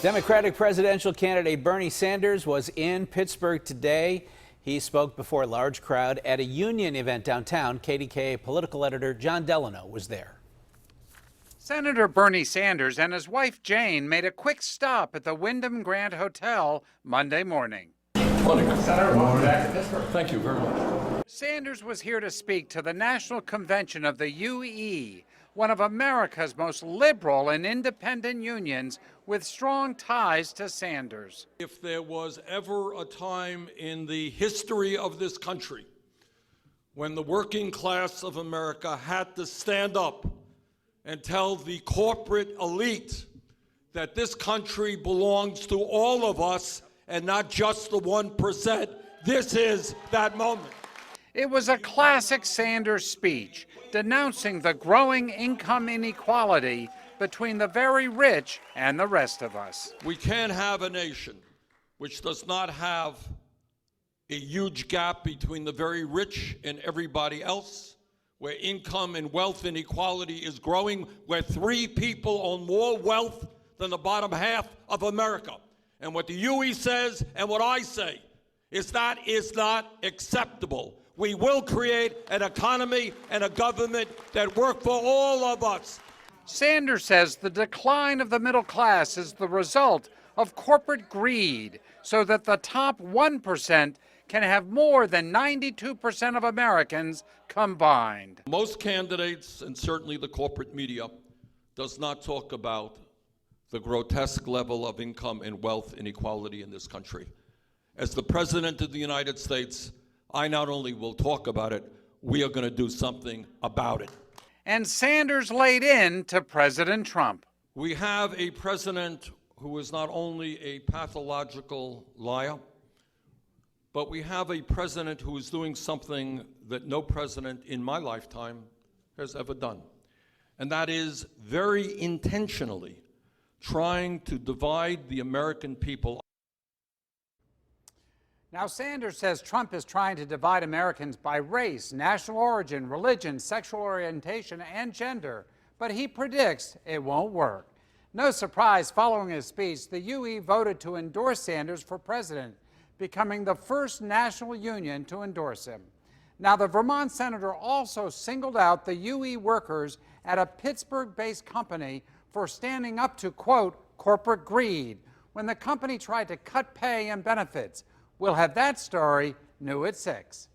Democratic presidential candidate Bernie Sanders was in Pittsburgh today. He spoke before a large crowd at a union event downtown. KDKA political editor John Delano was there. Senator Bernie Sanders and his wife Jane made a quick stop at the Wyndham Grand Hotel Monday morning. Morning. Senator, welcome back to Pittsburgh. Thank you very much. Sanders was here to speak to the National Convention of the UE, one of America's most liberal and independent unions with strong ties to Sanders. If there was ever a time in the history of this country when the working class of America had to stand up and tell the corporate elite that this country belongs to all of us and not just the 1%, this is that moment. It was a classic Sanders speech denouncing the growing income inequality between the very rich and the rest of us. We can't have a nation which does not have a huge gap between the very rich and everybody else, where income and wealth inequality is growing, where 3 people own more wealth than the bottom half of America. And what the UE says and what I say is that is not acceptable. We will create an economy and a government that work for all of us. Sanders says the decline of the middle class is the result of corporate greed, so that the top 1% can have more than 92% of Americans combined. Most candidates, and certainly the corporate media, does not talk about the grotesque level of income and wealth inequality in this country. As the President of the United States, I not only will talk about it, we are going to do something about it. And Sanders laid in to President Trump. We have a president who is not only a pathological liar, but we have a president who is doing something that no president in my lifetime has ever done. And that is very intentionally trying to divide the American people. Now, Sanders says Trump is trying to divide Americans by race, national origin, religion, sexual orientation, and gender, but he predicts it won't work. No surprise, following his speech, the UE voted to endorse Sanders for president, becoming the first national union to endorse him. Now, the Vermont senator also singled out the UE workers at a Pittsburgh-based company for standing up to, quote, corporate greed when the company tried to cut pay and benefits. We'll have that story new at 6.